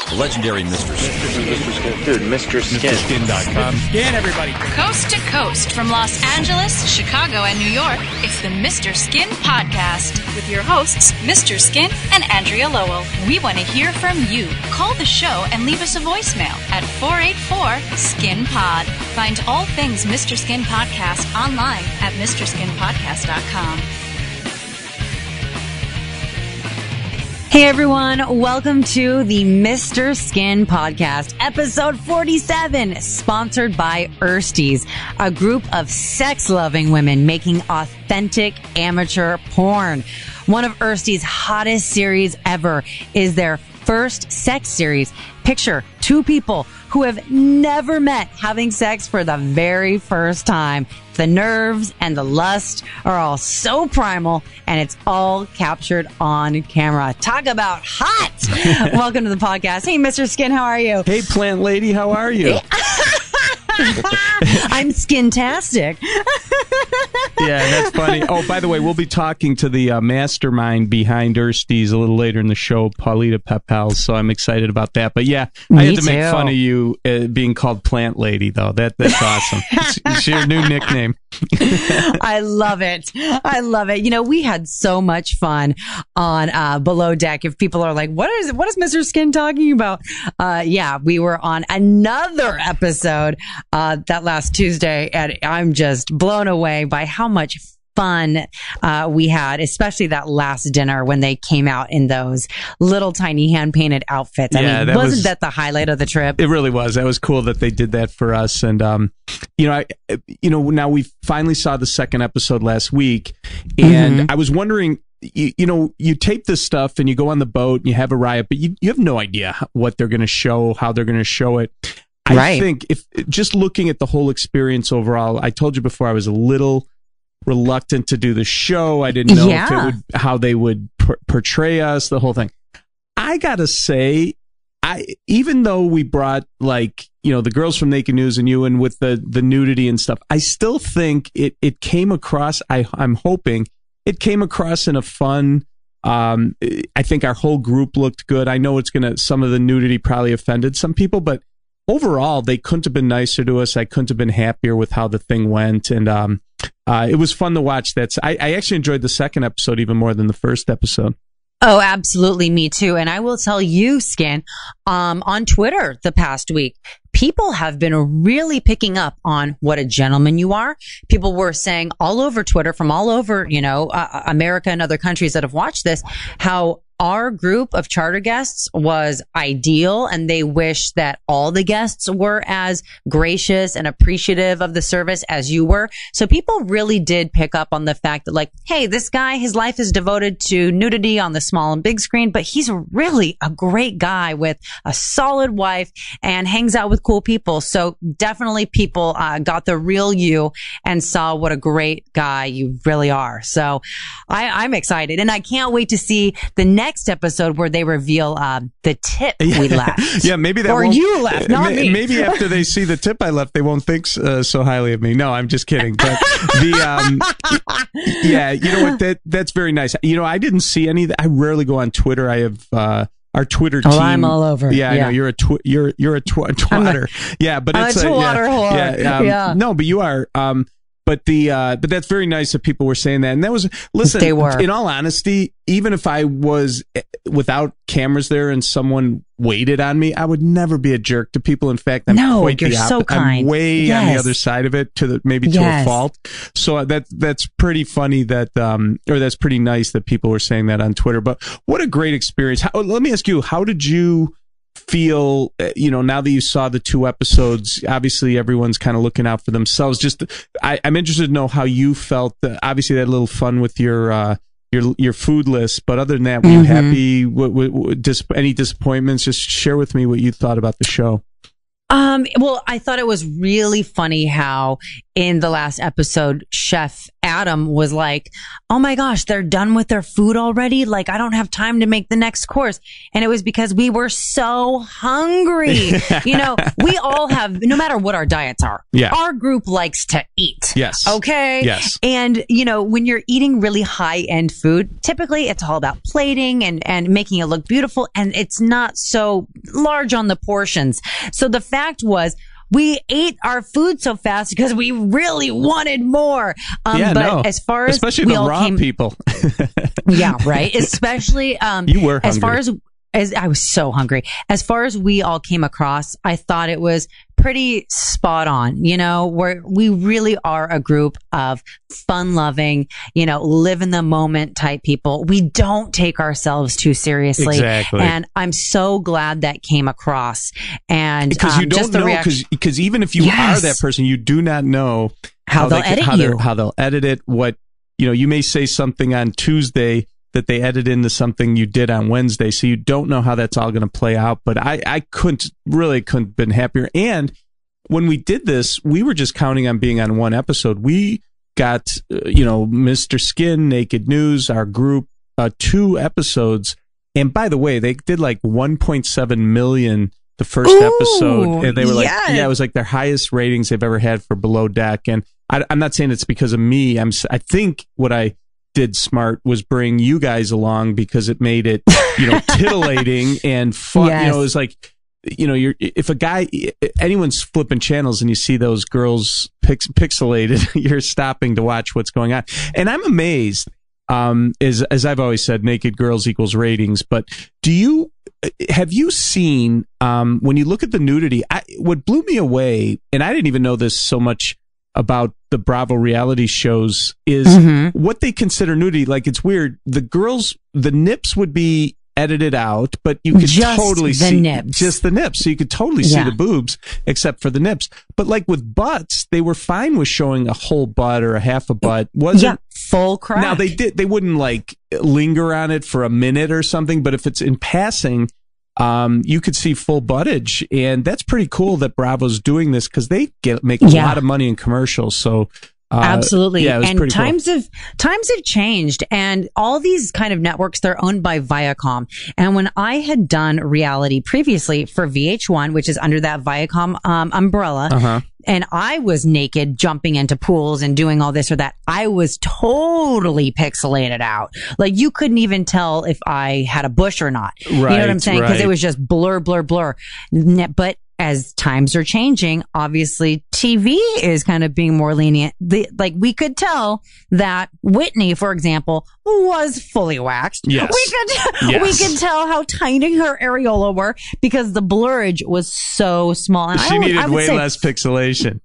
The legendary Mr. Skin. Mr. Skin. Dude, Mr. Skin. MrSkin.com. Skin, everybody. Coast to coast from Los Angeles, Chicago, and New York, it's the Mr. Skin Podcast with your hosts, Mr. Skin and Andrea Lowell. We want to hear from you. Call the show and leave us a voicemail at 484-SKIN-POD. Find all things Mr. Skin Podcast online at MrSkinPodcast.com. Hey everyone, welcome to the Mr. Skin Podcast, episode 47, sponsored by Ersties, a group of sex-loving women making authentic amateur porn. One of Ersties' hottest series ever is their first sex series. Picture two people who have never met having sex for the very first time. The nerves and the lust are all so primal, and it's all captured on camera. Talk about hot! Welcome to the podcast. Hey, Mr. Skin, how are you? Hey, plant lady, how are you? I'm skintastic. Yeah, that's funny. Oh, by the way, we'll be talking to the mastermind behind Ersties a little later in the show, Paulita Pepels, so I'm excited about that. But yeah, I had to make fun of you being called Plant Lady, though. That's awesome. It's your new nickname. I love it. I love it. You know, we had so much fun on Below Deck. If people are like, what is Mr. Skin talking about? Yeah, we were on another episode that last Tuesday, and I'm just blown away by how much fun we had, especially that last dinner when they came out in those little tiny hand-painted outfits. I mean, wasn't that the highlight of the trip? It really was. That was cool that they did that for us. And, now we finally saw the second episode last week, and I was wondering, you tape this stuff and you go on the boat and you have a riot, but you have no idea what they're going to show, how they're going to show it. I think if just looking at the whole experience overall, I told you before I was a little reluctant to do the show. I didn't know how they would portray us, the whole thing. I gotta say, even though we brought the girls from Naked News and you and with the nudity and stuff, I still think it came across. I'm hoping it came across in a fun. I think our whole group looked good. I know some of the nudity probably offended some people, but overall, they couldn't have been nicer to us. I couldn't have been happier with how the thing went. And it was fun to watch. I actually enjoyed the second episode even more than the first episode. Oh, absolutely. Me too. And I will tell you, Skin, on Twitter the past week, people have been really picking up on what a gentleman you are. People were saying all over Twitter from all over, America and other countries that have watched this, how our group of charter guests was ideal, and they wish that all the guests were as gracious and appreciative of the service as you were. So people really did pick up on the fact that, hey, this guy, his life is devoted to nudity on the small and big screen, but he's really a great guy with a solid wife and hangs out with cool people. So definitely people got the real you and saw what a great guy you really are. So I'm excited, and I can't wait to see the next episode where they reveal the tip we left. Yeah, maybe that you left, not me. Maybe after they see the tip I left, they won't think so highly of me. No, I'm just kidding. But yeah, you know what? That's very nice. I didn't see any. I rarely go on Twitter. I have our Twitter team. Oh, I'm all over. Yeah, I know you're a twatter. Yeah, but it's a twatter whore. Yeah. No, but you are. But that's very nice that people were saying that. And that was, listen, they were. In all honesty, even if I was without cameras there and someone waited on me, I would never be a jerk to people. In fact, I'm quite you're the opposite. So kind. I'm way on the other side of it to a fault. So that's pretty funny that, or that's pretty nice that people were saying that on Twitter. But what a great experience. Let me ask you, how did you feel, now that you saw the two episodes? Obviously everyone's kind of looking out for themselves. I'm interested to know how you felt. Obviously that little fun with your food list, but other than that, were you happy? Any disappointments? Just share with me what you thought about the show. Well, I thought it was really funny how in the last episode, Chef Adam was like, oh my gosh, they're done with their food already. Like, I don't have time to make the next course. And it was because we were so hungry. You know, we all have, no matter what our diets are, our group likes to eat. Yes. Okay. Yes. And, you know, when you're eating really high end food, typically it's all about plating and making it look beautiful. And it's not so large on the portions. So the fact was, we ate our food so fast because we really wanted more. As far as especially the raw people. Yeah, right. Especially you were hungry. As I was so hungry. As far as we all came across, I thought it was pretty spot on. You know, we really are a group of fun-loving, you know, live in the moment type people. We don't take ourselves too seriously. Exactly. And I'm so glad that came across. And because you don't know, because even if you are that person, you do not know how they'll edit it. What, you know, you may say something on Tuesday that they edit into something you did on Wednesday. So you don't know how that's all going to play out. But I couldn't have been happier. And when we did this, we were just counting on being on one episode. We got, you know, Mr. Skin, Naked News, our group, 2 episodes. And by the way, they did like 1.7 million the first episode. And they were like, it was like their highest ratings they've ever had for Below Deck. And I'm not saying it's because of me. I think what I did smart was bring you guys along because it made it, you know, titillating and fun. Yes. You know, it was like, you know, if anyone's flipping channels and you see those girls pixelated, you're stopping to watch what's going on. And I'm amazed, as I've always said, naked girls equals ratings. But have you seen, when you look at the nudity, what blew me away, and I didn't even know this so much about the Bravo reality shows, is what they consider nudity. Like, it's weird. The nips would be edited out, but you could totally see just the nips. So you could totally see the boobs, except for the nips. But like with butts, they were fine with showing a whole butt or a half a butt. Wasn't full crack. Now they wouldn't like linger on it for a minute or something, but if it's in passing, you could see full buttage, and that's pretty cool that Bravo's doing this because they make a lot of money in commercials. So absolutely, and times have changed, and all these kind of networks, they're owned by Viacom. And when I had done reality previously for VH1, which is under that Viacom umbrella. And I was naked, jumping into pools and doing all this or that. I was totally pixelated out. Like, you couldn't even tell if I had a bush or not. Right, you know what I'm saying? Because it was just blur, blur, blur. But as times are changing, obviously TV is kind of being more lenient. Like, we could tell that Whitney, for example, was fully waxed. Yes. We could tell how tiny her areola were because the blurrage was so small. And she needed way less pixelation.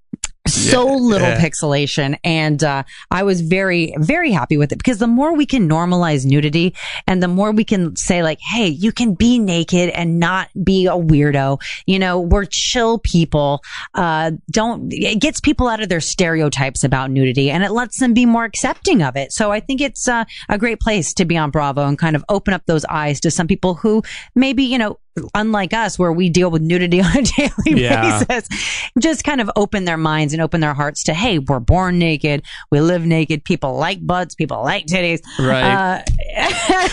So little pixelation. And I was very, very happy with it because the more we can normalize nudity and the more we can say like, hey, you can be naked and not be a weirdo. You know, we're chill people. It gets people out of their stereotypes about nudity and it lets them be more accepting of it. So I think it's a great place to be on Bravo and kind of open up those eyes to some people who maybe, you know, unlike us, where we deal with nudity on a daily basis, just kind of open their minds and open their hearts to, hey, we're born naked. We live naked. People like butts. People like titties. Right.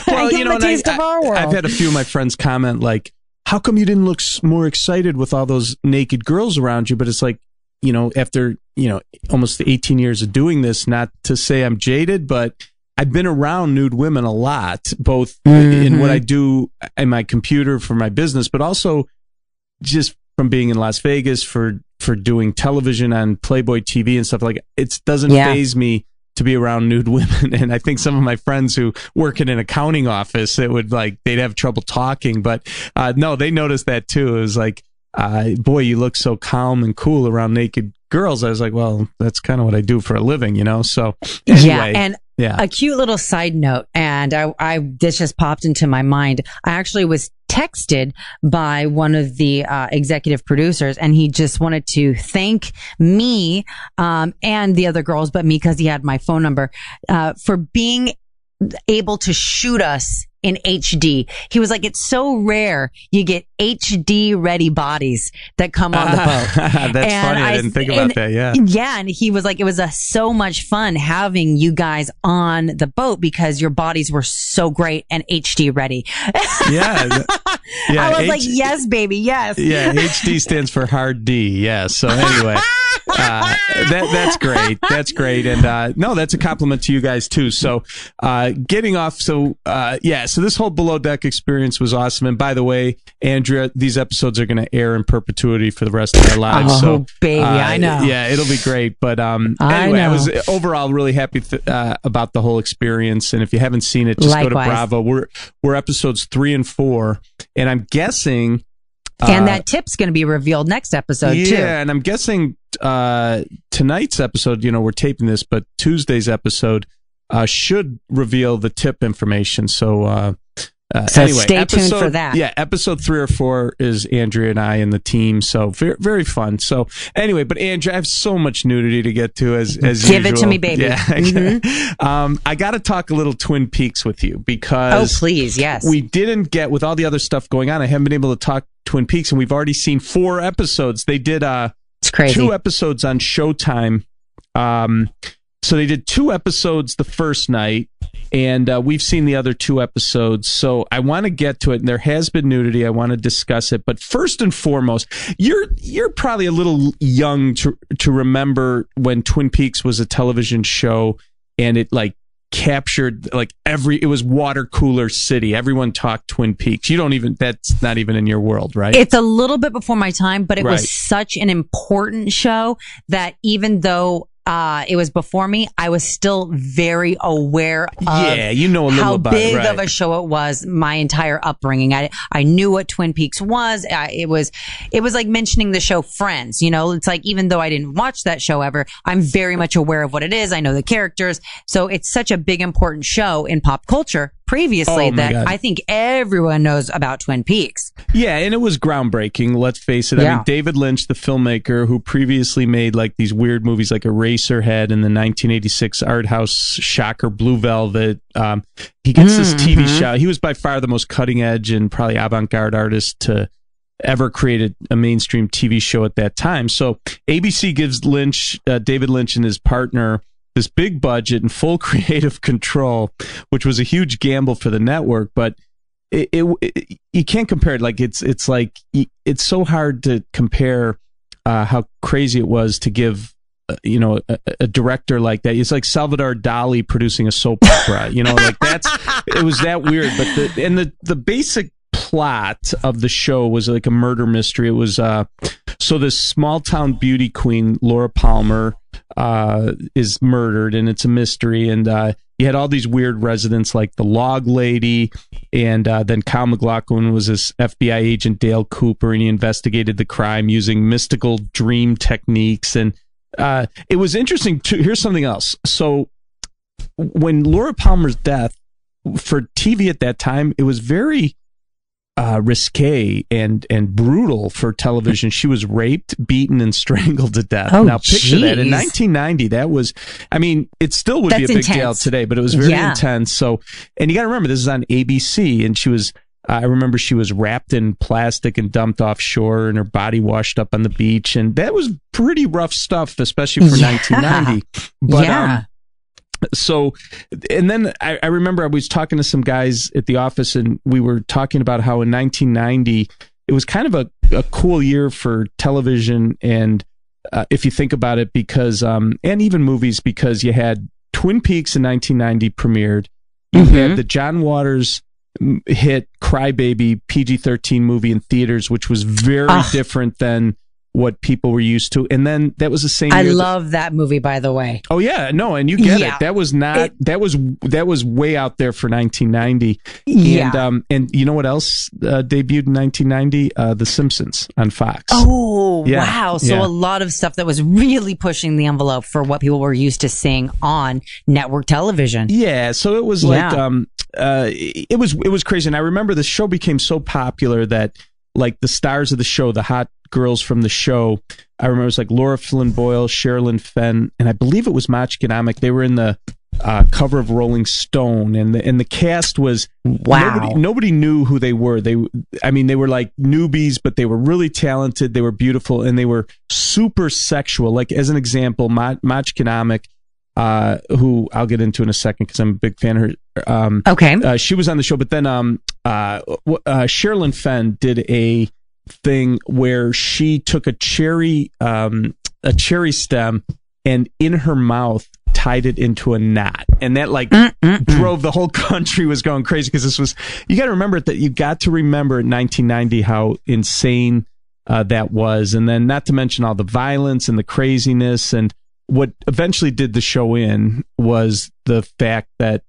Well, you know, I've had a few of my friends comment like, how come you didn't look more excited with all those naked girls around you? But it's like, you know, after, you know, almost 18 years of doing this, not to say I'm jaded, but I've been around nude women a lot, both in what I do in my computer for my business, but also just from being in Las Vegas for doing television on Playboy TV and stuff like that. It doesn't faze me to be around nude women. And I think some of my friends who work in an accounting office, they'd have trouble talking, but no, they noticed that too. It was like, boy, you look so calm and cool around naked girls. I was like, well, that's kind of what I do for a living, you know? So anyway. A cute little side note, and this just popped into my mind. I actually was texted by one of the executive producers, and he just wanted to thank me and the other girls, but me because he had my phone number, for being able to shoot us in HD. He was like, it's so rare you get HD ready bodies that come on the boat. That's funny. I didn't think about that. Yeah. Yeah. And he was like, it was so much fun having you guys on the boat because your bodies were so great and HD ready. Yeah. I was like, yes, baby. Yes. Yeah. HD stands for hard D. Yeah. So anyway. That's great. That's great. And, no, that's a compliment to you guys too. So, getting off. So, so this whole Below Deck experience was awesome. And by the way, Andrea, these episodes are going to air in perpetuity for the rest of our lives. Oh, baby, I know. Yeah, it'll be great. But, anyway, I was overall really happy about the whole experience. And if you haven't seen it, just go to Bravo. We're episodes 3 and 4. And I'm guessing, and that tip's going to be revealed next episode, too. Yeah, and I'm guessing tonight's episode, we're taping this, but Tuesday's episode should reveal the tip information. So, anyway, stay tuned for that. Yeah, episode 3 or 4 is Andrea and I and the team. So very, very fun. So anyway, but Andrea, I have so much nudity to get to as Give usual. It to me, baby. Yeah. Mm-hmm. I got to talk a little Twin Peaks with you because please, yes. We didn't get, with all the other stuff going on, I haven't been able to talk Twin Peaks, and we've already seen 4 episodes. They did it's crazy. 2 episodes on Showtime. So they did 2 episodes the first night, and we've seen the other 2 episodes. So I want to get to it, and there has been nudity. I want to discuss it. But first and foremost, you're probably a little young to remember when Twin Peaks was a television show, and it captured it was water cooler city. Everyone talked Twin Peaks. That's not even in your world, right? It's a little bit before my time, but it was such an important show that even though it was before me, I was still very aware of a little how about big it, of a show it was. My entire upbringing, I knew what Twin Peaks was. It was like mentioning the show Friends. It's like, even though I didn't watch that show ever, I'm very much aware of what it is. I know the characters, so it's such a big, important show in pop culture previously that I think everyone knows about Twin Peaks. Yeah, and it was groundbreaking, let's face it. Yeah. I mean, David Lynch, the filmmaker who previously made these weird movies like Eraserhead and the 1986 art house shocker Blue Velvet, he gets this TV show. He was by far the most cutting edge and probably avant-garde artist to ever create a mainstream TV show at that time. So ABC gives David Lynch and his partner this big budget and full creative control, which was a huge gamble for the network, but you can't compare it. It's so hard to compare how crazy it was to give a director like that. It's like Salvador Dali producing a soap opera. It was that weird. But the basic plot of the show was like a murder mystery. It was so this small town beauty queen, Laura Palmer, is murdered, and it's a mystery. And you had all these weird residents like the log lady, and then Kyle MacLachlan was this FBI agent, Dale Cooper, and he investigated the crime using mystical dream techniques. And it was interesting too. Here's something else. So when Laura Palmer's death, for TV at that time, it was very risque and brutal for television. She was raped, beaten, and strangled to death. Now picture that. In 1990, that was, it still would be a big deal today, but it was very intense. So, and you got to remember, this is on ABC, and she was, I remember she was wrapped in plastic and dumped offshore, and her body washed up on the beach, and that was pretty rough stuff, especially for 1990. But, so, and then I remember I was talking to some guys at the office, and we were talking about how in 1990, it was kind of a cool year for television. And if you think about it, because, and even movies, because you had Twin Peaks in 1990 premiered. You had the John Waters hit Crybaby PG-13 movie in theaters, which was very different than what people were used to. And then that was the same year. I love that movie, by the way. Oh yeah, no, and you get it. That was not that was way out there for 1990. Yeah. And you know what else debuted in 1990? The Simpsons on Fox. Oh, wow. So a lot of stuff that was really pushing the envelope for what people were used to seeing on network television. Yeah, so it was it was crazy. And I remember the show became so popular that the stars of the show, the hot girls from the show, I remember it was like Laura Flynn Boyle, Sherilyn Fenn, and I believe it was Mach Economic. They were in the cover of Rolling Stone, and the cast was wow. Nobody knew who they were. They were like newbies, but they were really talented. They were beautiful, and they were super sexual. Like as an example, Machkinomic, who I'll get into in a second because I'm a big fan of her. Okay, she was on the show, but then Sherilyn Fenn did a thing where she took a cherry stem and in her mouth tied it into a knot, and that drove the whole country was going crazy because this was, you got to remember that you got to remember in 1990 how insane that was, and then not to mention all the violence and the craziness, and what eventually did the show in was the fact that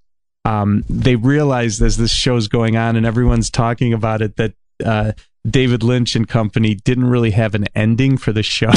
they realized as this show's going on and everyone's talking about it that David Lynch and company didn't really have an ending for the show.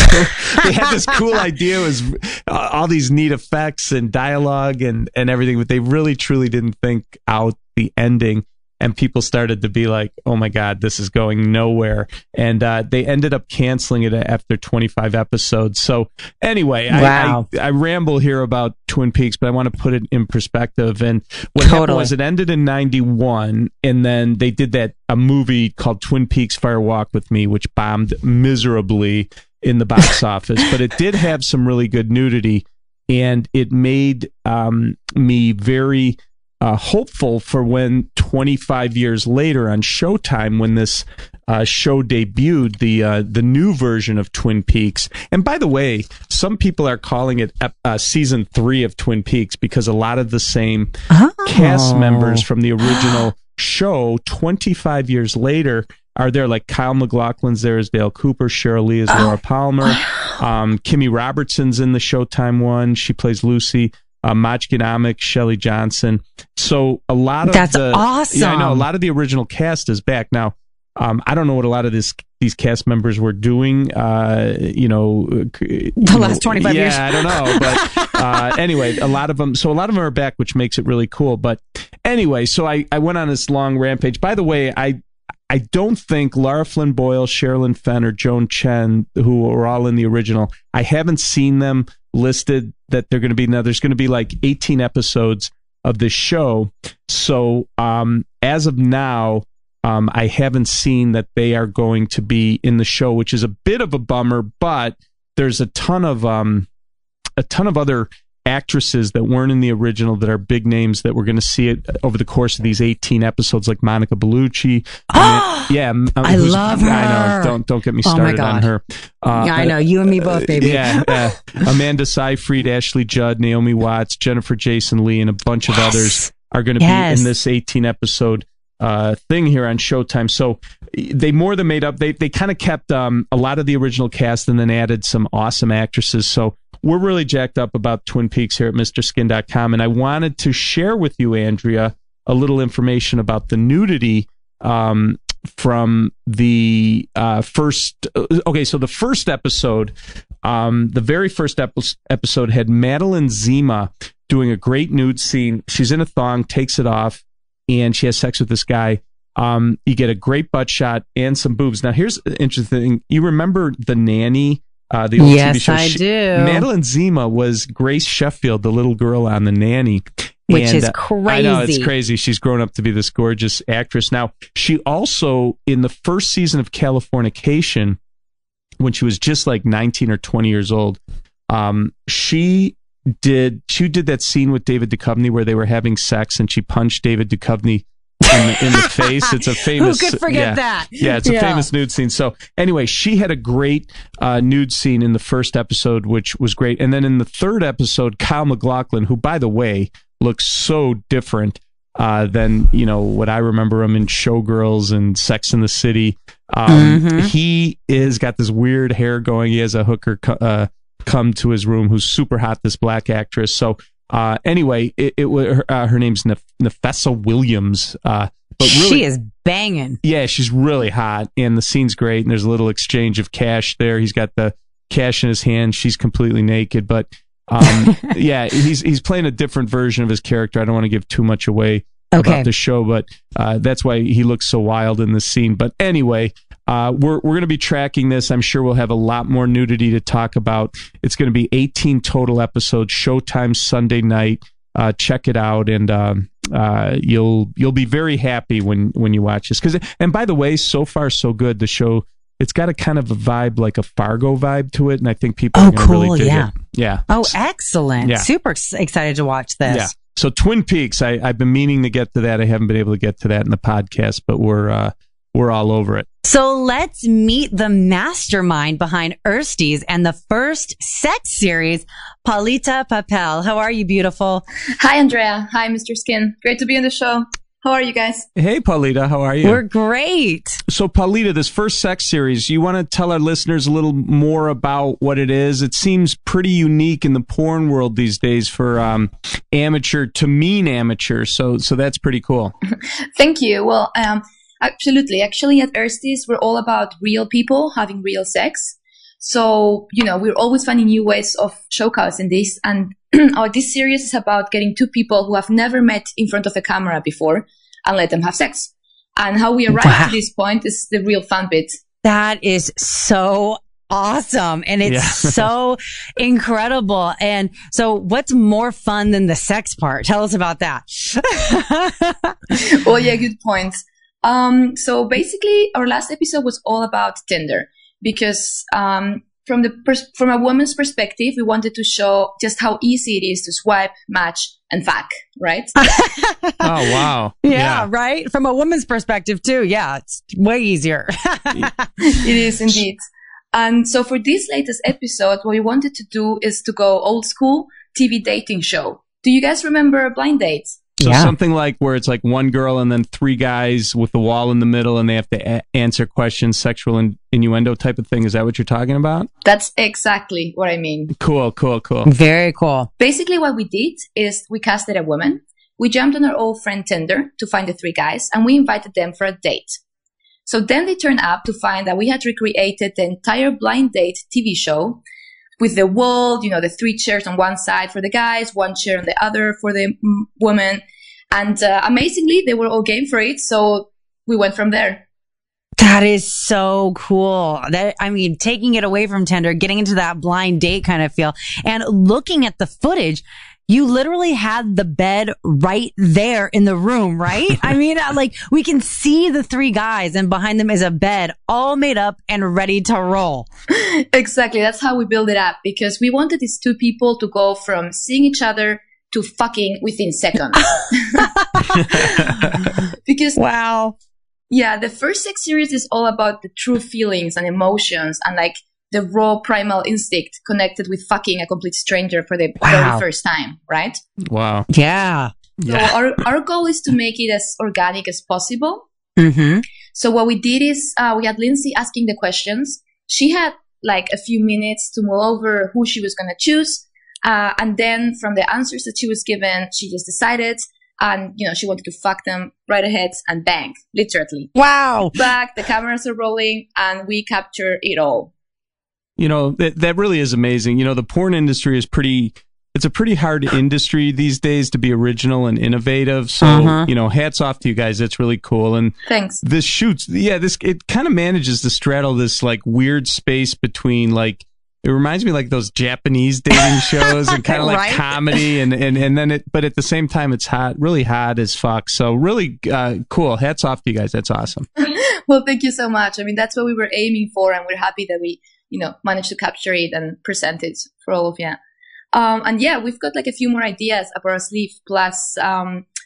They had this cool idea, it was all these neat effects and dialogue and everything, but they really truly didn't think out the ending. And people started to be like, oh my God, this is going nowhere. And they ended up canceling it after 25 episodes. So anyway, wow. I ramble here about Twin Peaks, but I want to put it in perspective. And what happened was it ended in 91, and then they did a movie called Twin Peaks Fire Walk with Me, which bombed miserably in the box office. But it did have some really good nudity, and it made me very hopeful for when 25 years later on Showtime, when this show debuted, the new version of Twin Peaks. And by the way, some people are calling it season 3 of Twin Peaks because a lot of the same cast members from the original show 25 years later are there. Like Kyle MacLachlan's there as Dale Cooper, Cheryl Lee is Laura Palmer, Kimmy Robertson's in the Showtime one, she plays Lucy. Machkinomic, Shelley Johnson. So a lot of that's awesome. Yeah, I know a lot of the original cast is back now. I don't know what a lot of these cast members were doing. The last 25 years. Yeah, I don't know, but anyway, a lot of them are back, which makes it really cool. But anyway, so I went on this long rampage. By the way, I don't think Lara Flynn Boyle, Sherilyn Fenn, or Joan Chen, who were all in the original, I haven't seen them listed that they're going to be. Now there's going to be like 18 episodes of this show. So as of now, I haven't seen that they are going to be in the show, which is a bit of a bummer, but there's a ton of other actresses that weren't in the original that are big names that we're going to see it over the course of these 18 episodes, like Monica Bellucci. I love her. I know. Don't get me started on her. Yeah, I know. You and me both, baby. Yeah. Amanda Seyfried, Ashley Judd, Naomi Watts, Jennifer Jason Leigh, and a bunch of others are going to be in this 18 episode thing here on Showtime. So they more than made up. They kind of kept a lot of the original cast and then added some awesome actresses. So we're really jacked up about Twin Peaks here at MrSkin.com, and I wanted to share with you, Andrea, a little information about the nudity from the first. Okay, so the first episode, the very first episode had Madeline Zima doing a great nude scene. She's in a thong, takes it off, and she has sex with this guy. You get a great butt shot and some boobs. Now, here's the interesting thing. You remember The Nanny? The old TV show. I do. Madeline Zima was Grace Sheffield, the little girl on The Nanny. Which is crazy. I know, it's crazy. She's grown up to be this gorgeous actress. Now, she also, in the first season of Californication, when she was just like 19 or 20 years old, she did that scene with David Duchovny where they were having sex and she punched David Duchovny in the face. It's a famous. Who could forget that? Yeah, it's a famous nude scene. So anyway, she had a great nude scene in the first episode, which was great. And then in the third episode, Kyle MacLachlan, who, by the way, looks so different than what I remember him in Showgirls and Sex and the City. He is got this weird hair going. He has a hooker come to his room who's super hot, this black actress. So anyway, her name's Nafessa Williams. But really, she is banging. Yeah, she's really hot, and the scene's great. And there's a little exchange of cash there. He's got the cash in his hand. She's completely naked, but yeah, he's playing a different version of his character. I don't want to give too much away about the show, but that's why he looks so wild in this scene. But anyway, we're going to be tracking this. I'm sure we'll have a lot more nudity to talk about. It's going to be 18 total episodes, Showtime Sunday night. check it out, and you'll be very happy when you watch this. And by the way, so far so good. The show, it's got a kind of a vibe, like a Fargo vibe to it, and I think people are going to really dig it. Yeah. Oh, excellent! Yeah. Super excited to watch this. Yeah. So Twin Peaks, I've been meaning to get to that. I haven't been able to get to that in the podcast, but we're all over it. So let's meet the mastermind behind Ersties and the first sex series, Paulita Papel. How are you, beautiful? Hi, Andrea. Hi, Mr. Skin. Great to be on the show. How are you guys? Hey, Paulita. How are you? We're great. So, Paulita, this first sex series, you want to tell our listeners a little more about what it is? It seems pretty unique in the porn world these days for amateur to mean amateur. So that's pretty cool. Thank you. Well, absolutely. Actually, at Ersties, we're all about real people having real sex. So, we're always finding new ways of showcasing this. And this series is about getting two people who have never met in front of a camera before and let them have sex. And how we arrive to this point is the real fun bit. That is so awesome. And it's so incredible. And so what's more fun than the sex part? Tell us about that. Well, yeah, good point. So basically, our last episode was all about Tinder because from a woman's perspective, we wanted to show just how easy it is to swipe, match, and fuck, right? Oh, wow. Yeah, right? From a woman's perspective, too. Yeah, it's way easier. It is indeed. And so for this latest episode, what we wanted to do is to go old school TV dating show. Do you guys remember Blind Dates? So something like where it's like one girl and then three guys with the wall in the middle and they have to answer questions, sexual innuendo type of thing. Is that what you're talking about? That's exactly what I mean. Cool. Very cool. Basically what we did is we casted a woman. We jumped on our old friend Tinder to find the three guys and we invited them for a date. So then they turned up to find that we had recreated the entire Blind Date TV show with the wall, the three chairs on one side for the guys, one chair on the other for the woman. And amazingly, they were all game for it. So we went from there. That is so cool. Taking it away from Tinder, getting into that blind date kind of feel and looking at the footage, you literally had the bed right there in the room, right? We can see the three guys and behind them is a bed all made up and ready to roll. Exactly. That's how we build it up because we wanted these two people to go from seeing each other to fucking within seconds. Because wow. Yeah, the first sex series is all about the true feelings and emotions and the raw primal instinct connected with fucking a complete stranger for the very first time, right? Wow. Yeah. So our goal is to make it as organic as possible. Mm-hmm. So what we did is we had Lindsay asking the questions. She had a few minutes to mull over who she was going to choose. And then from the answers that she was given, she just decided. And, she wanted to fuck them right ahead and bang, literally. Wow. Back, the cameras are rolling and we capture it all. That really is amazing. The porn industry is it's a pretty hard industry these days to be original and innovative. So, hats off to you guys. That's really cool. And thanks. This shoots, it kind of manages to straddle this weird space between it reminds me those Japanese dating shows and kind of right? Comedy and then but at the same time, it's really hot as fuck. So really cool. Hats off to you guys. That's awesome. Well, thank you so much. That's what we were aiming for. And we're happy that we, managed to capture it and present it for all of you. And yeah, we've got a few more ideas up our sleeve. Plus,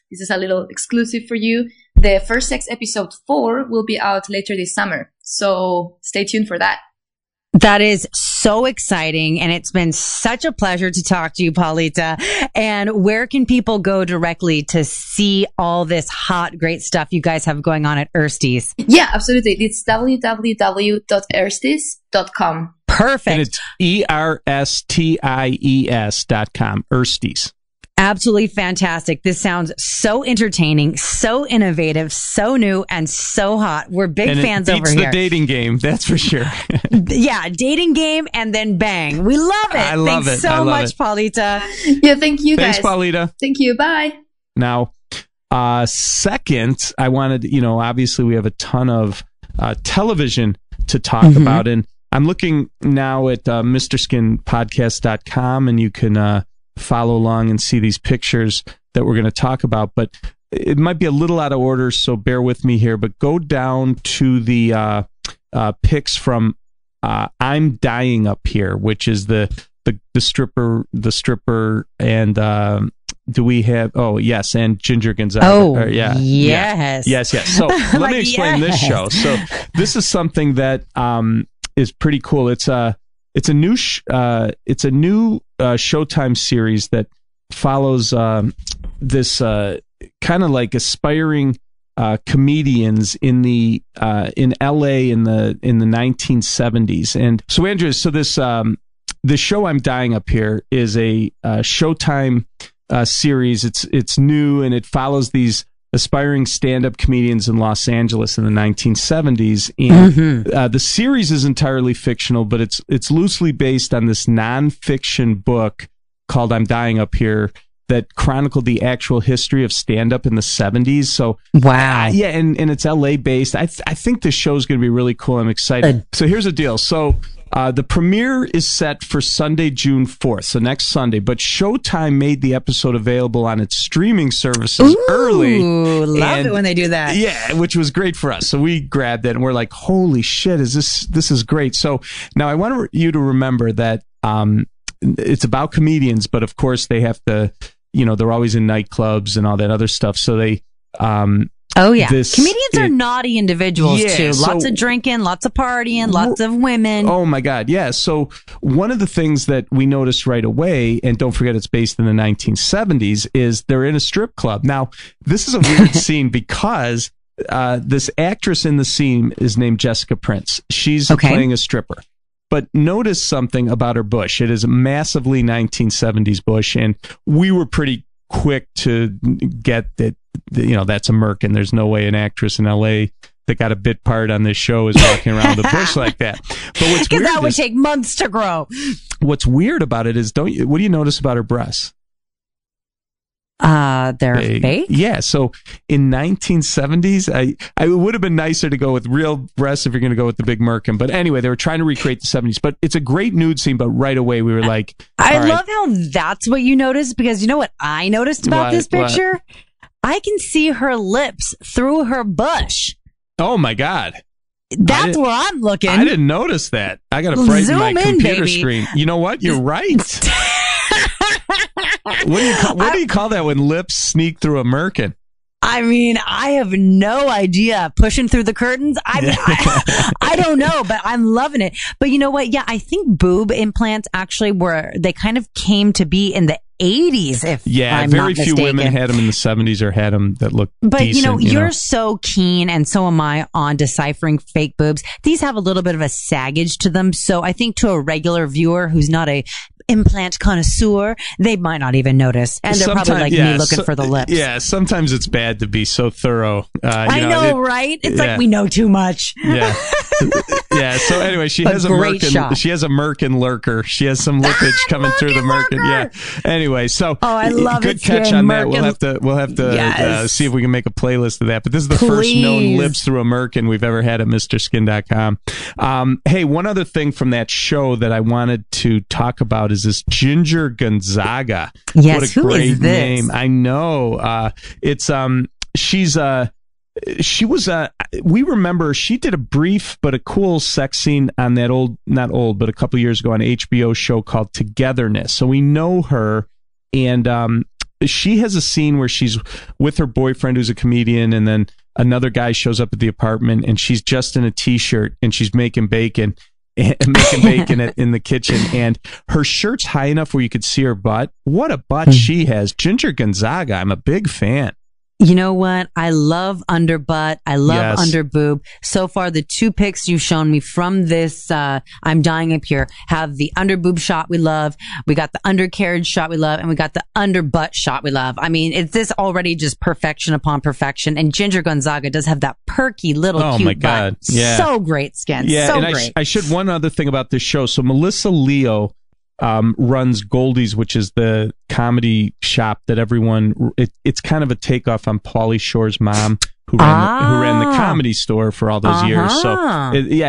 this is a little exclusive for you. The first sex episode 4 will be out later this summer. So stay tuned for that. That is so exciting. And it's been such a pleasure to talk to you, Paulita. And where can people go directly to see all this hot, great stuff you guys have going on at Ersties? Yeah, absolutely. It's www.ersties.com. Perfect. And it's ERSTIES.com. Ersties. Absolutely fantastic. This sounds so entertaining, so innovative, so new, and so hot. We're big fans over here. It's the dating game, that's for sure. Yeah, dating game and then bang. We love it. I love Thanks so much, Paulita. Yeah, thank you guys. Thanks, Paulita. Thank you. Bye. Now, second, I wanted, obviously we have a ton of television to talk about, and I'm looking now at MrsKinPodcast.com, and you can follow along and see these pictures that we're going to talk about. But it might be a little out of order, so bear with me here. But go down to the pics from I'm Dying Up Here, which is the stripper, and do we have? Oh, yes, and Ginger Gonzaga. Oh, yes. So let me explain this show. So this is something that is pretty cool. It's a new Showtime series that follows this kind of like aspiring comedians in LA in the 1970s. And so, Andrew, this show I'm Dying Up Here is a Showtime series. It's new, and it follows these aspiring stand-up comedians in Los Angeles in the 1970s. And the series is entirely fictional, but it's loosely based on this nonfiction book called I'm Dying Up Here that chronicled the actual history of stand-up in the 70s. So wow. And it's LA based. I think this show is going to be really cool. I'm excited. So here's the deal. So the premiere is set for Sunday, June 4th, so next Sunday. But Showtime made the episode available on its streaming services early. Love it when they do that. Yeah, which was great for us. So we grabbed it, and we're like, holy shit, this is great. So now I want you to remember that it's about comedians, but of course they have to, they're always in nightclubs and all that other stuff. So they... comedians are naughty individuals too. Lots of drinking, lots of partying, lots of women. Oh my God, yeah. So one of the things that we noticed right away, and don't forget it's based in the 1970s, is they're in a strip club. Now, this is a weird scene because this actress in the scene is named Jessica Prince. She's playing a stripper. But notice something about her bush. It is a massively 1970s bush, and we were pretty quick to get that, that's a merkin. There's no way an actress in LA that got a bit part on this show is walking around the bush like that. But what's weird, that would take months to grow. What's weird about it is, what do you notice about her breasts? They're fake? Yeah, so in 1970s, I would have been nicer to go with real breasts if you're going to go with the big merkin. But anyway, they were trying to recreate the 70s. But it's a great nude scene, but right away we were like... I love how that's what you noticed, because you know what I noticed about this picture? What? I can see her lips through her bush. Oh, my God. That's where I'm looking. I didn't notice that. I got to brighten my computer screen. You know what? You're right. What do you call that when lips sneak through a merkin? I mean, I have no idea. Pushing through the curtains? I don't know, but I'm loving it. But you know what? Yeah, I think boob implants actually they kind of came to be in the 80s, if I'm very not few mistaken. women had them in the 70s or had them that looked decent. You're so keen, and so am I, on deciphering fake boobs. These have a little bit of a saggage to them, so I think to a regular viewer who's not a implant connoisseur, they might not even notice, and they're probably like me looking for the lips. Yeah, sometimes it's bad to be so thorough. I know, right? It's like we know too much. Yeah. Yeah. So anyway, she has a merkin. She has a merkin lurker. She has some lippage coming through the merkin. Yeah. Anyway, so I love good catch on that. We'll have to see if we can make a playlist of that. But this is the first known lips through a merkin we've ever had at MrSkin.com. Hey, one other thing from that show that I wanted to talk about is this Ginger Gonzaga. Yes, what a great name! I know. We remember she did a brief but a cool sex scene on that but a couple years ago on HBO show called Togetherness. So we know her, and she has a scene where she's with her boyfriend who's a comedian, and then another guy shows up at the apartment, and she's just in a t-shirt and she's making bacon in the kitchen, and her shirt's high enough where you could see her butt. What a butt she has. Ginger Gonzaga, I'm a big fan. You know what? I love underbutt. I love underboob. So far, the two pics you've shown me from this I'm Dying Up Here have the underboob shot we love. We got the undercarriage shot we love, and we got the underbutt shot we love. I mean, it's this already just perfection upon perfection. And Ginger Gonzaga does have that perky little cute my God. butt. Yeah. So great skin. Yeah, so and great. I should one other thing about this show. So Melissa Leo runs Goldie's, which is the comedy shop that everyone, it's kind of a takeoff on Pauly Shore's mom, who ran the Comedy Store for all those years. So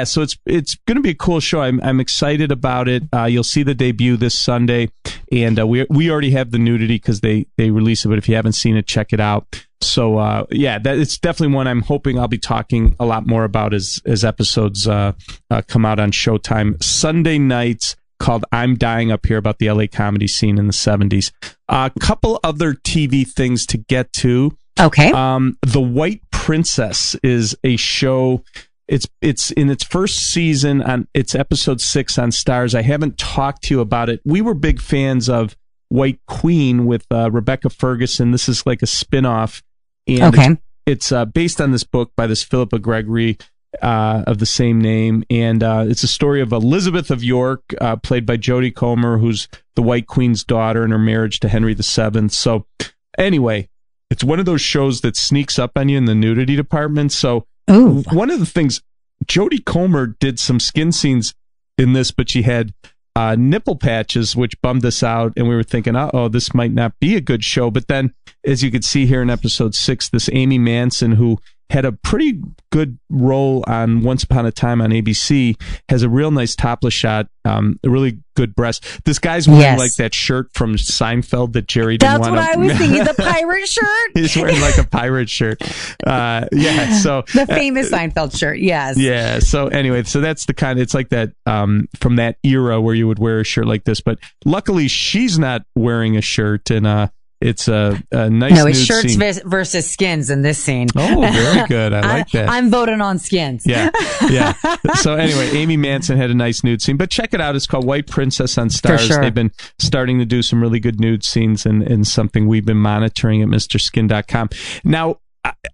so it's going to be a cool show. I'm excited about it. You'll see the debut this Sunday, and we already have the nudity because they release it. But if you haven't seen it, check it out. So it's definitely one I'm hoping I'll be talking a lot more about as episodes come out on Showtime Sunday nights. Called I'm Dying Up Here, about the LA comedy scene in the 70s. A couple other TV things to get to. Okay. The White Princess is a show. It's in its first season, on it's episode 6 on Starz. I haven't talked to you about it. We were big fans of White Queen with Rebecca Ferguson. This is like a spin-off. And it's based on this book by this Philippa Gregory of the same name, and it's a story of Elizabeth of York, played by Jodie Comer, who's the White Queen's daughter in her marriage to Henry VII. So anyway, it's one of those shows that sneaks up on you in the nudity department. So one of the things, Jodie Comer did some skin scenes in this, but she had nipple patches, which bummed us out, and we were thinking, this might not be a good show. But then, as you could see here in episode 6, this Amy Manson, who had a pretty good role on Once Upon a Time on ABC, has a real nice topless shot, a really good breast. This guy's wearing like that shirt from Seinfeld that Jerry didn't want to... That's what I was thinking, the pirate shirt? He's wearing like a pirate shirt. So... The famous Seinfeld shirt, yes. Yeah, so anyway, so that's the kind of... It's like that from that era where you would wear a shirt like this, but luckily she's not wearing a shirt, and... It's a nice No, it's nude shirts scene. versus skins in this scene. Oh, very good. I like that. I'm voting on skins. Yeah. So anyway, Amy Manson had a nice nude scene, but check it out. It's called White Princess on Starz. For sure. They've been starting to do some really good nude scenes, and something we've been monitoring at MrSkin.com. Now,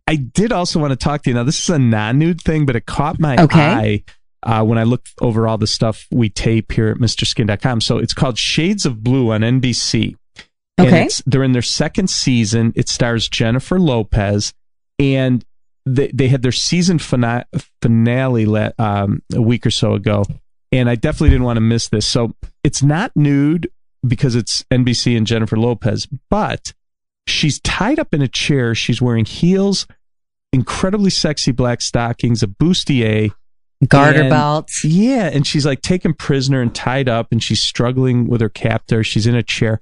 I did also want to talk to you. Now, this is a non-nude thing, but it caught my eye when I looked over all the stuff we tape here at MrSkin.com. So it's called Shades of Blue on NBC. And they're in their second season. It stars Jennifer Lopez, and they had their season finale a week or so ago, and I definitely didn't want to miss this. So it's not nude because it's NBC and Jennifer Lopez, but she's tied up in a chair. She's wearing heels, incredibly sexy black stockings, a bustier, garter belt. Yeah, and she's like taken prisoner and tied up, and she's struggling with her captor. She's in a chair.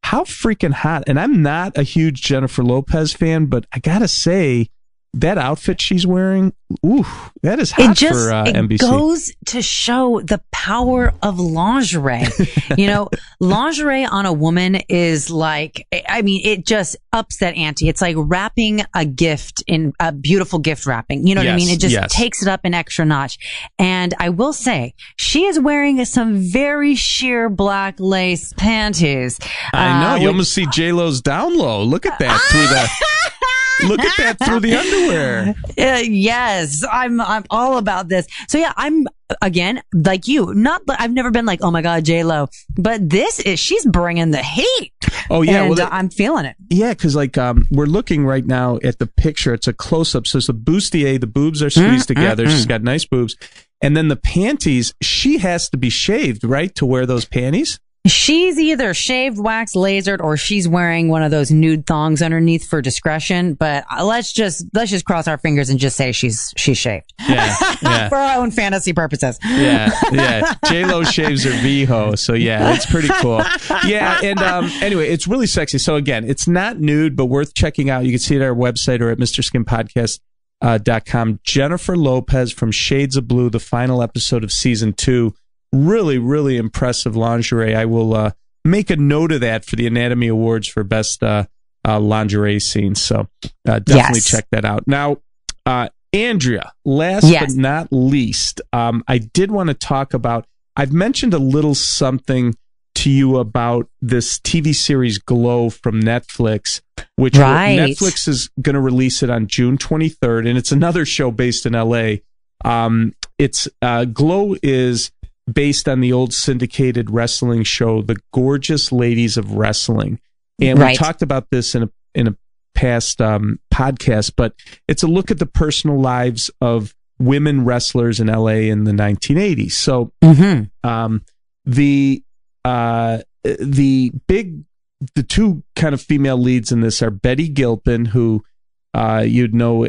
How freaking hot. And I'm not a huge Jennifer Lopez fan, but I gotta say, that outfit she's wearing, that is hot for NBC. It goes to show the power of lingerie. Lingerie on a woman is like, it just ups that ante. It's like wrapping a gift in a beautiful gift wrapping. You know what I mean? It just takes it up an extra notch. And I will say, she is wearing some very sheer black lace panties. I know. You almost see J-Lo's down low. Look at that through the... Look at that through the underwear. Yes, I'm all about this. So yeah, I'm again like you. I've never been like, oh my god, J-Lo, but she's bringing the heat. Oh yeah, and I'm feeling it. Yeah, because we're looking right now at the picture. It's a close up. So it's the bustier. The boobs are squeezed together. She's got nice boobs, and then the panties. She has to be shaved, right, to wear those panties. She's either shaved, waxed, lasered, or she's wearing one of those nude thongs underneath for discretion. But let's just cross our fingers and just say she's shaved. Yeah. For our own fantasy purposes. Yeah. J-Lo shaves her V-ho, so yeah, it's pretty cool. Yeah, and anyway, it's really sexy. So again, it's not nude, but worth checking out. You can see it at our website or at MrSkinPodcast.com. Jennifer Lopez from Shades of Blue, the final episode of season 2. Really, really impressive lingerie. I will make a note of that for the Anatomy Awards for best lingerie scene. So definitely check that out. Now, Andrea, last but not least, I did want to talk about, I've mentioned a little something to you about this TV series Glow from Netflix, which Netflix is going to release it on June 23rd, and it's another show based in LA. It's Glow is based on the old syndicated wrestling show, The Gorgeous Ladies of Wrestling. And we talked about this in a past podcast, but it's a look at the personal lives of women wrestlers in LA in the 1980s. So the two kind of female leads in this are Betty Gilpin, who you'd know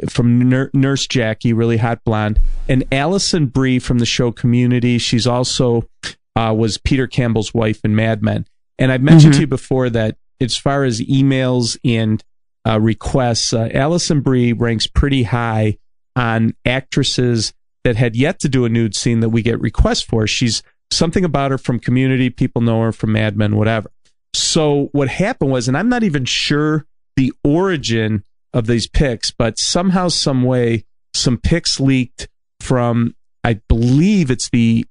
from Nurse Jackie, really hot blonde, and Alison Brie from the show Community. She's also was Peter Campbell's wife in Mad Men. And I've mentioned to you before that as far as emails and requests, Alison Brie ranks pretty high on actresses that had yet to do a nude scene that we get requests for. She's something about her from Community. People know her from Mad Men, whatever. So what happened was, and I'm not even sure the origin of these pics, but somehow, some way, some pics leaked from, I believe it's the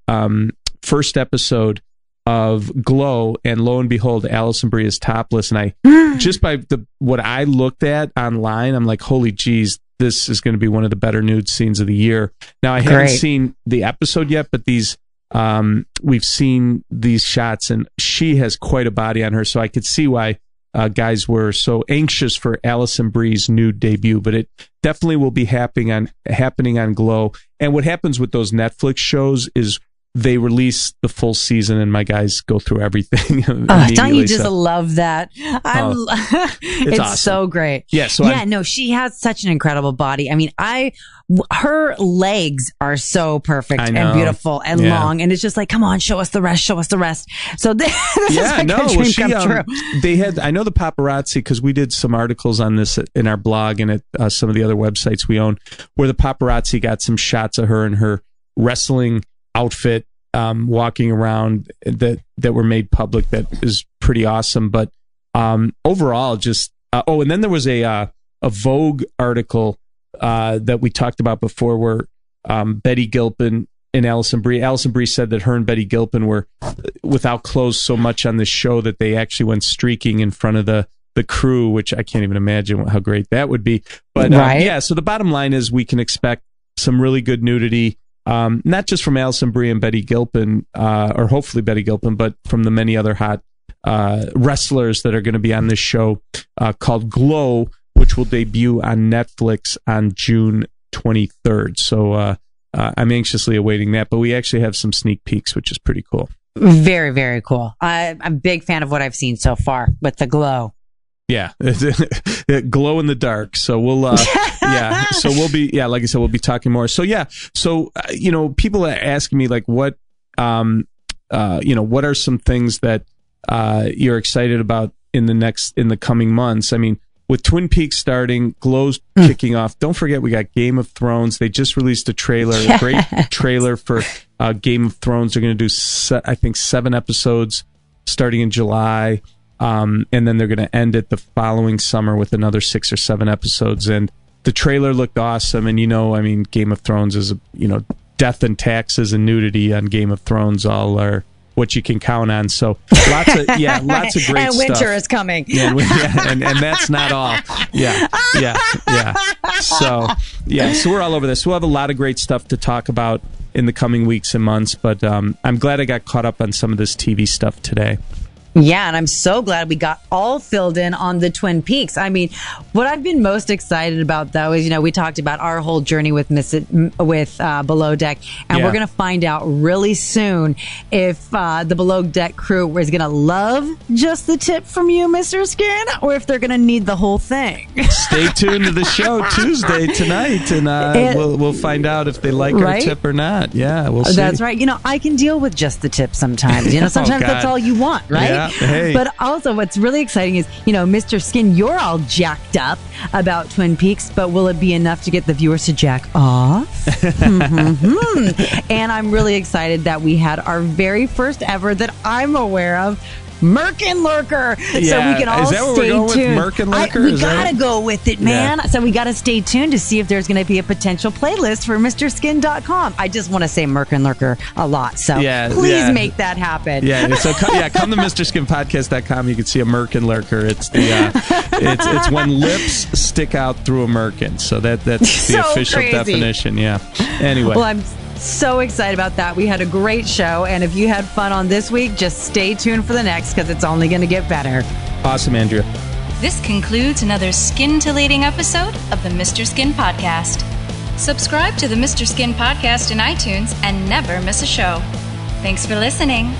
first episode of Glow, and lo and behold, Alison Brie is topless. And I just by what I looked at online, I'm like, holy geez, this is going to be one of the better nude scenes of the year. Now, I haven't seen the episode yet, but these we've seen these shots, and she has quite a body on her, so I could see why guys were so anxious for Alison Brie's nude debut. But it definitely will be happening on Glow. And what happens with those Netflix shows is they release the full season, and my guys go through everything. Don't you just love that? It's awesome. So great. Yeah. So no, she has such an incredible body. I mean, her legs are so perfect and beautiful and long, and it's just like, come on, show us the rest. So this is like a dream come true. They had, I know the paparazzi, because we did some articles on this in our blog and at some of the other websites we own, where the paparazzi got some shots of her in her wrestling outfit, walking around that were made public. That is pretty awesome. But overall, just and then there was a Vogue article that we talked about before, where Betty Gilpin and Alison Brie said that her and Betty Gilpin were without clothes so much on the show that they actually went streaking in front of the crew, which I can't even imagine how great that would be. But so the bottom line is we can expect some really good nudity. Not just from Alison Brie and Betty Gilpin, or hopefully Betty Gilpin, but from the many other hot wrestlers that are going to be on this show called Glow, which will debut on Netflix on June 23rd. So I'm anxiously awaiting that, but we actually have some sneak peeks, which is pretty cool. Very, very cool. I'm a big fan of what I've seen so far with the Glow. Yeah, glow in the dark. So we'll, so we'll be, like I said, we'll be talking more. So people are asking me like, what are some things that you're excited about in the coming months? I mean, with Twin Peaks starting, Glow's kicking off. Don't forget, we got Game of Thrones. They just released a trailer, a great trailer for Game of Thrones. They're going to do, I think, 7 episodes starting in July. And then they're going to end it the following summer with another 6 or 7 episodes. And the trailer looked awesome. And, Game of Thrones is, death and taxes and nudity on Game of Thrones all are what you can count on. So lots of great stuff. And winter is coming. And that's not all. So we're all over this. We'll have a lot of great stuff to talk about in the coming weeks and months. But I'm glad I got caught up on some of this TV stuff today. Yeah, and I'm so glad we got all filled in on the Twin Peaks. I mean, what I've been most excited about, though, is, we talked about our whole journey with Below Deck, and we're going to find out really soon if the Below Deck crew is going to love just the tip from you, Mr. Skin, or if they're going to need the whole thing. Stay tuned to the show Tuesday tonight, and we'll find out if they like our tip or not. Yeah, we'll see. That's right. I can deal with just the tip sometimes. Sometimes that's all you want, right? Yeah. Hey. But also what's really exciting is, Mr. Skin, you're all jacked up about Twin Peaks, but will it be enough to get the viewers to jack off? And I'm really excited that we had our very first ever that I'm aware of Merc and Lurker. Yeah. So we can all stay tuned. Is that what we're going with, Merc and Lurker? We got to go with it, man. Yeah. So we got to stay tuned to see if there's going to be a potential playlist for MrSkin.com. I just want to say Merc and Lurker a lot. So please make that happen. Yeah. So come to MrSkinPodcast.com. You can see a Merc and Lurker. It's the it's when lips stick out through a merkin. So that's the so official definition. Yeah. Anyway. Well, I'm so excited about that. We had a great show, and if you had fun on this week, just stay tuned for the next, because it's only going to get better. Awesome, Andrea. This concludes another scintillating episode of the Mr. Skin Podcast. Subscribe to the Mr. Skin Podcast in iTunes and never miss a show. Thanks for listening.